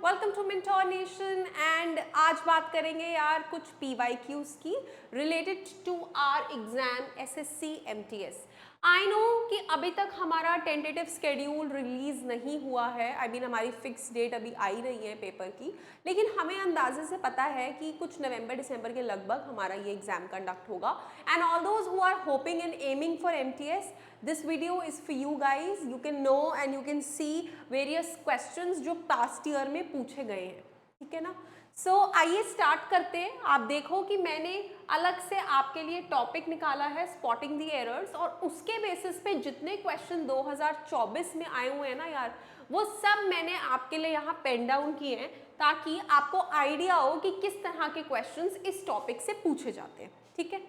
Welcome to mentor nation and आज बात करेंगे यार कुछ PYQs की related to our exam SSC MTS। I know कि अभी तक हमारा टेंटेटिव स्केड्यूल रिलीज नहीं हुआ है, हमारी फिक्स डेट अभी आई नहीं है पेपर की, लेकिन हमें अंदाजे से पता है कि कुछ नवंबर दिसंबर के लगभग हमारा ये एग्जाम कंडक्ट होगा। And all those who are hoping and aiming for MTS, this video is for you guys. You can know and you can see various questions जो past year में पूछे गए हैं, ठीक है ना। सो आइए स्टार्ट करते हैं। आप देखो कि मैंने अलग से आपके लिए टॉपिक निकाला है स्पॉटिंग द एरर्स, और उसके बेसिस पे जितने क्वेश्चन 2024 में आए हुए हैं ना यार, वो सब मैंने आपके लिए यहाँ पेन डाउन किए हैं ताकि आपको आइडिया हो कि किस तरह के क्वेश्चंस इस टॉपिक से पूछे जाते हैं, ठीक है।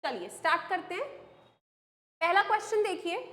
चलिए स्टार्ट करते हैं। पहला क्वेश्चन देखिए,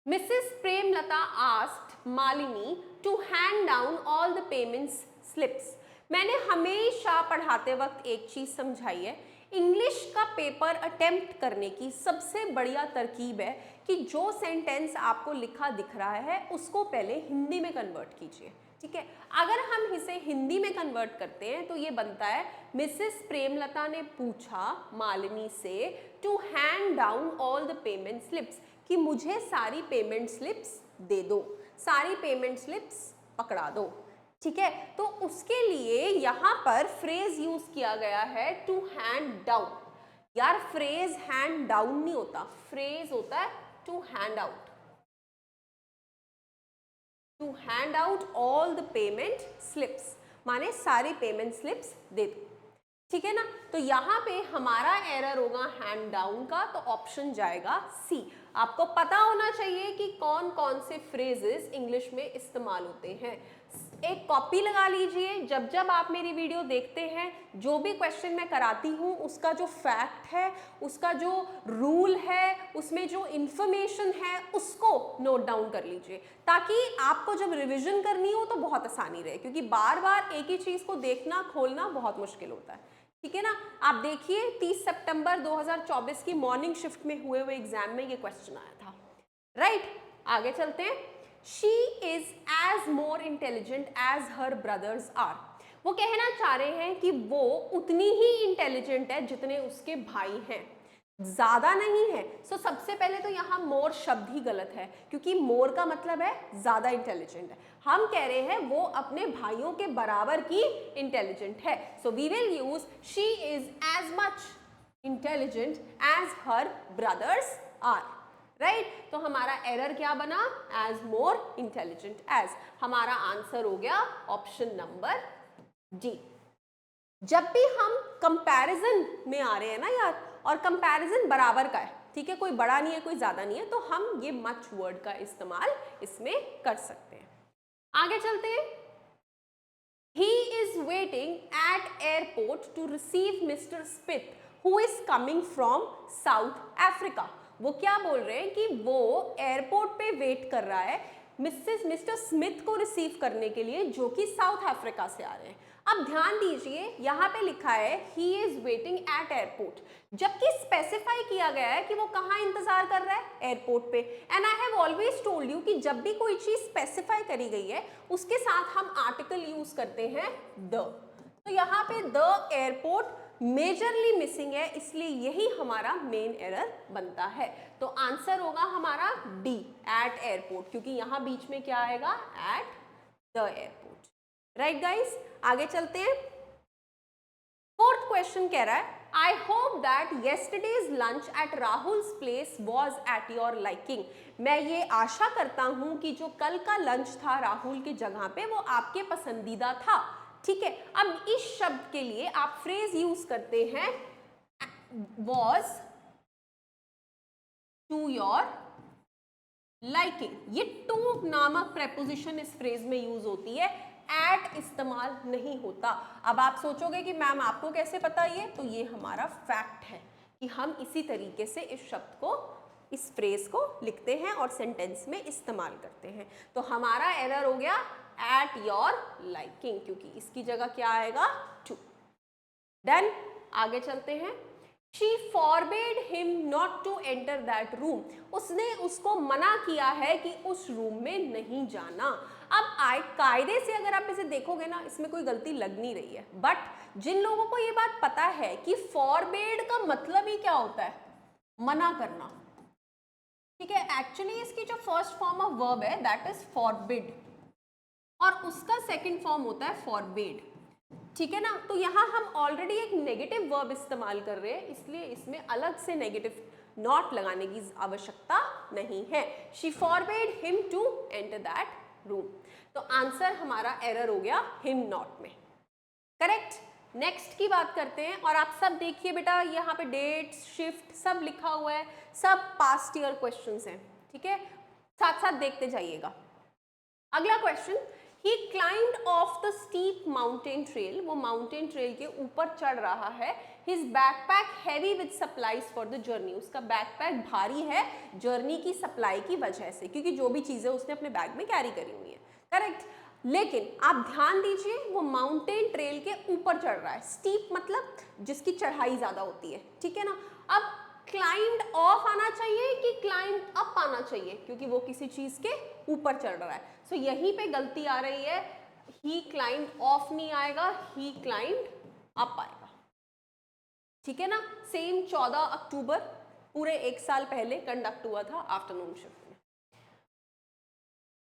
Mrs Premlata asked Malini to hand down all the payments slips. मैंने हमेशा पढ़ाते वक्त एक चीज समझाई है, इंग्लिश का पेपर अटेम्प्ट करने की सबसे बढ़िया तरकीब है कि जो सेंटेंस आपको लिखा दिख रहा है उसको पहले हिंदी में कन्वर्ट कीजिए, ठीक है। अगर हम इसे हिंदी में कन्वर्ट करते हैं तो ये बनता है, मिसेस प्रेमलता ने पूछा मालिनी से to hand down all the payment slips, कि मुझे सारी पेमेंट स्लिप्स दे दो, सारी पेमेंट स्लिप्स पकड़ा दो, ठीक है। तो उसके लिए यहां पर फ्रेज यूज किया गया है टू हैंड डाउन। यार फ्रेज हैंड डाउन नहीं होता, फ्रेज होता है to hand out, to hand out all the payment slips, माने सारी पेमेंट स्लिप्स दे दो, ठीक है ना। तो यहाँ पे हमारा एरर होगा हैंड डाउन का, तो ऑप्शन जाएगा सी। आपको पता होना चाहिए कि कौन कौन से फ्रेजेस इंग्लिश में इस्तेमाल होते हैं। एक कॉपी लगा लीजिए, जब जब आप मेरी वीडियो देखते हैं जो भी क्वेश्चन मैं कराती हूँ उसका जो फैक्ट है, उसका जो रूल है, उसमें जो इंफॉर्मेशन है उसको नोट डाउन कर लीजिए, ताकि आपको जब रिवीजन करनी हो तो बहुत आसानी रहे, क्योंकि बार बार एक ही चीज को देखना खोलना बहुत मुश्किल होता है, ठीक है ना। आप देखिए 30 सितंबर 2024 की मॉर्निंग शिफ्ट में हुए एग्जाम में ये क्वेश्चन आया था, राइट। आगे चलते हैं। She is as more intelligent as her brothers are. वो कहना चाह रहे हैं कि वो उतनी ही इंटेलिजेंट है जितने उसके भाई हैं, ज्यादा नहीं है। सो सबसे पहले तो यहाँ मोर शब्द ही गलत है, क्योंकि मोर का मतलब है ज्यादा इंटेलिजेंट है। हम कह रहे हैं वो अपने भाइयों के बराबर की इंटेलिजेंट है। So we will use she is as much intelligent as her brothers are, right. तो हमारा एरर क्या बना, एज मोर इंटेलिजेंट एज। हमारा आंसर हो गया ऑप्शन नंबर डी। जब भी हम कंपैरिजन में आ रहे हैं ना यार, और कंपैरिजन बराबर का है, ठीक है, कोई बड़ा नहीं है कोई ज्यादा नहीं है, तो हम ये मच वर्ड का इस्तेमाल इसमें कर सकते हैं। आगे चलते हैं। He is waiting at airport to receive Mr. Smith, who is coming from South Africa. वो क्या बोल रहे हैं कि वो एयरपोर्ट पे वेट कर रहा है मिस्टर स्मिथ को रिसीव करने के लिए, जो कि साउथ अफ्रीका से आ रहे हैं। अब ध्यान दीजिए, यहाँ पे लिखा है he is waiting eight airport, जबकि स्पेसिफाई किया गया है कि वो कहाँ इंतजार कर रहा है, एयरपोर्ट पे। And I have always told you कि जब भी कोई चीज स्पेसिफाई करी गई है उसके साथ हम आर्टिकल यूज करते हैं द। तो यहाँ पे द एयरपोर्ट मेजरली मिसिंग है, इसलिए यही हमारा मेन एरर बनता है। तो आंसर होगा हमारा डी, एट एयरपोर्ट, क्योंकि यहां बीच में क्या आएगा, at the airport, right guys. आगे चलते हैं। फोर्थ क्वेश्चन कह रहा है, I hope that yesterday's lunch at Rahul's place was at your liking. मैं ये आशा करता हूं कि जो कल का लंच था राहुल की जगह पे वो आपके पसंदीदा था, ठीक है। अब इस शब्द के लिए आप फ्रेज यूज करते हैं was to your liking। ये टू नामक प्रेपोजिशन इस फ्रेज में यूज होती है, एट इस्तेमाल नहीं होता। अब आप सोचोगे कि मैम आपको कैसे पता, ये तो ये हमारा फैक्ट है कि हम इसी तरीके से इस शब्द को, इस फ्रेज को लिखते हैं और सेंटेंस में इस्तेमाल करते हैं। तो हमारा एरर हो गया एट योर लाइकिंग, क्योंकि इसकी जगह क्या आएगा, टू। डन। आगे चलते हैं। She forbade him not to enter that room। उसने उसको मना किया है कि उस रूम में नहीं जाना। अब कायदे से अगर आप इसे देखोगे ना, इसमें कोई गलती लग नहीं रही है, बट जिन लोगों को ये बात पता है कि फॉरबिड का मतलब ही क्या होता है, मना करना, ठीक है, एक्चुअली इसकी जो फर्स्ट फॉर्म ऑफ वर्ब है दैट इज फॉरबिड और उसका सेकंड फॉर्म होता है फॉरबिड, ठीक है ना। तो यहाँ हम ऑलरेडी एक नेगेटिव वर्ब इस्तेमाल कर रहे हैं, इसलिए इसमें अलग से नेगेटिव नॉट लगाने की आवश्यकता नहीं है। She forbid him to enter that room, तो आंसर हमारा एरर हो गया हिम नॉट में, करेक्ट। नेक्स्ट की बात करते हैं, और आप सब देखिए बेटा यहाँ पे डेट शिफ्ट सब लिखा हुआ है, सब पास्ट ईयर क्वेश्चंस हैं, ठीक है, साथ साथ देखते जाइएगा। अगला question, he climbed of the steep mountain trail, वो माउंटेन ट्रेल के ऊपर चढ़ रहा है, his backpack heavy with supplies for the journey, उसका बैकपैक भारी है जर्नी की सप्लाई की वजह से, क्योंकि जो भी चीजें उसने अपने बैग में कैरी करी हुई है, करेक्ट। लेकिन आप ध्यान दीजिए वो माउंटेन ट्रेल के ऊपर चढ़ रहा है, स्टीप मतलब जिसकी चढ़ाई ज्यादा होती है, ठीक है ना। अब क्लाइंब्ड ऑफ आना चाहिए कि क्लाइंब्ड अप आना चाहिए, क्योंकि वो किसी चीज के ऊपर चढ़ रहा है, सो यहीं पे गलती आ रही है, ही क्लाइंब्ड ऑफ नहीं आएगा, ही क्लाइंब्ड अप आएगा, ठीक है ना। सेम 14 अक्टूबर पूरे एक साल पहले कंडक्ट हुआ था आफ्टरनून शिफ्ट में।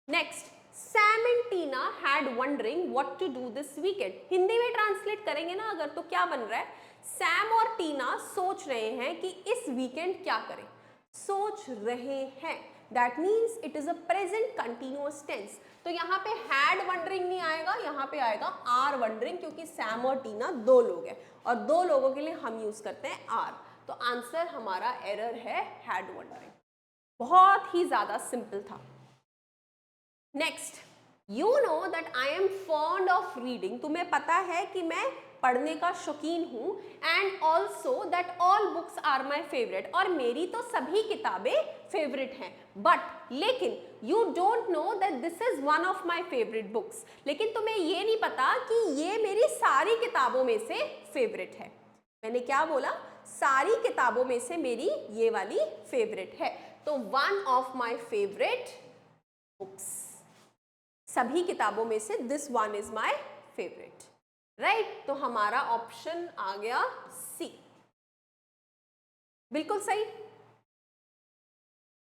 Next, Sam and Tina had wondering what to do this weekend, Hindi में ट्रांसलेट करेंगे ना अगर, तो क्या बन रहा है, सैम और टीना सोच रहे हैं कि इस वीकेंड क्या करें, सोच रहे हैं, that means it is a present continuous tense, तो यहाँ पे हैड वंडरिंग नहीं आएगा, यहाँ पे आएगा आर वंडरिंग, क्योंकि सैम और टीना दो लोग हैं और दो लोगों के लिए हम यूज करते हैं आर, तो आंसर हमारा एरर है हैड वंडरिंग, बहुत ही ज्यादा सिंपल था। Next, you know that I am fond of reading, तुम्हें पता है कि मैं पढ़ने का शौकीन हूँ, and also that all books are my favourite, और मेरी तो सभी किताबें फेवरेट हैं, बट लेकिन you don't know that this is one of my favourite books, लेकिन तुम्हें ये नहीं पता कि ये मेरी सारी किताबों में से फेवरेट है। मैंने क्या बोला, सारी किताबों में से मेरी ये वाली फेवरेट है, तो one of my favourite books, सभी किताबों में से this one is my favourite, right. तो हमारा ऑप्शन आ गया सी, बिल्कुल सही।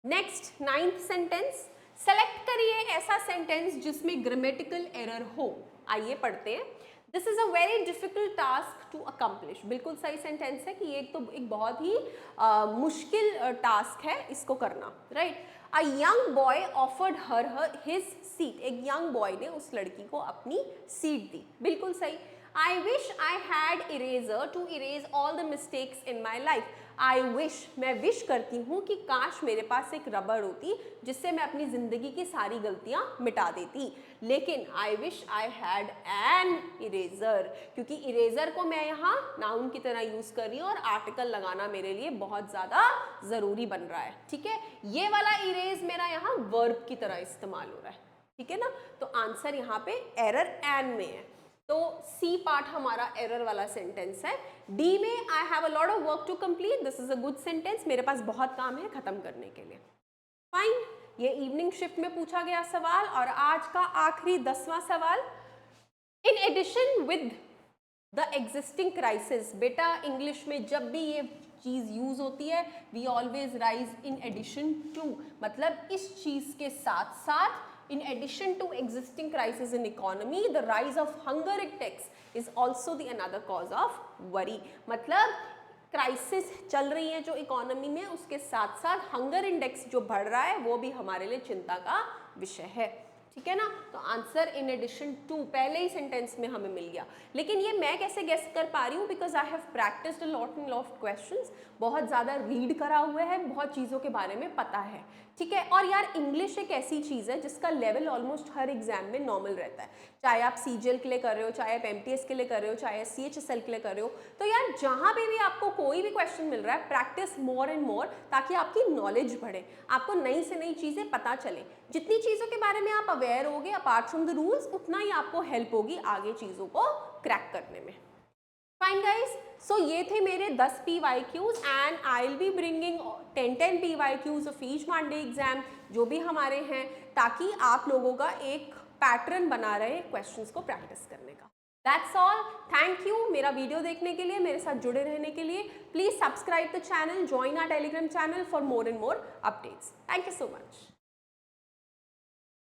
नेक्स्ट, 9th सेंटेंस, सेलेक्ट करिए ऐसा सेंटेंस जिसमें ग्रामेटिकल एरर हो, आइए पढ़ते हैं। This is a very difficult task to accomplish, बिल्कुल सही सेंटेंस है कि ये एक बहुत ही मुश्किल टास्क है इसको करना, right. A young boy offered her his seat, एक यंग बॉय ने उस लड़की को अपनी सीट दी, बिल्कुल सही। I wish I had eraser to erase all the mistakes in my life. I wish, मैं विश करती हूँ कि काश मेरे पास एक रबड़ होती जिससे मैं अपनी जिंदगी की सारी गलतियाँ मिटा देती, लेकिन I wish I had an eraser, क्योंकि इरेजर को मैं यहाँ नाउन की तरह यूज कर रही हूँ और आर्टिकल लगाना मेरे लिए बहुत ज़्यादा ज़रूरी बन रहा है, ठीक है। ये वाला इरेज मेरा यहाँ वर्ब की तरह इस्तेमाल हो रहा है, ठीक है ना। तो आंसर यहाँ पे एरर एन में है, तो सी पार्ट हमारा एरर वाला सेंटेंस है। डी में I have a lot of work to complete, this is a good sentence, मेरे पास बहुत काम है खत्म करने के लिए, फाइन। ये इवनिंग शिफ्ट में पूछा गया सवाल, और आज का आखिरी 10वां सवाल, in addition with the existing crisis, बेटा इंग्लिश में जब भी ये चीज यूज होती है we always rise in addition to, मतलब इस चीज के साथ साथ, in addition to existing crisis in economy, the rise of hunger index is also the another cause of worry, मतलब क्राइसिस चल रही है जो इकोनॉमी में, उसके साथ साथ हंगर इंडेक्स जो बढ़ रहा है वो भी हमारे लिए चिंता का विषय है, ठीक है ना। तो आंसर इन एडिशन टू पहले ही सेंटेंस में हमें मिल गया, लेकिन ये मैं कैसे गेस कर पा रही हूँ, because I have practised a lot and lot questions, बहुत ज़्यादा रीड करा हुआ है, बहुत चीज़ों के बारे में पता है, ठीक है। और यार इंग्लिश एक ऐसी चीज़ है जिसका लेवल ऑलमोस्ट हर एग्जाम में नॉर्मल रहता है, चाहे आप सीजीएल के लिए कर रहे हो, चाहे आप एमटीएस के लिए कर रहे हो, चाहे सीएचएसएल के लिए कर रहे हो, तो यार जहाँ पे भी आपको कोई भी क्वेश्चन मिल रहा है, प्रैक्टिस मोर एंड मोर, ताकि आपकी नॉलेज बढ़े, आपको नई से नई चीज़ें पता चले। जितनी चीज़ों के बारे में आप अवेयर होगे अपार्ट फ्रॉम द रूल्स, उतना ही आपको हेल्प होगी आगे चीज़ों को क्रैक करने में। फाइन गाइज, सो ये थे मेरे 10 PYQs and I will be bringing 10 PYQs of each Monday exam जो भी हमारे हैं, ताकि आप लोगों का एक पैटर्न बना रहे हैं क्वेश्चंस को प्रैक्टिस करने का। दैट्स ऑल, थैंक यू मेरा वीडियो देखने के लिए, मेरे साथ जुड़े रहने के लिए। Please subscribe the channel, join our Telegram channel for more and more updates. Thank you so much.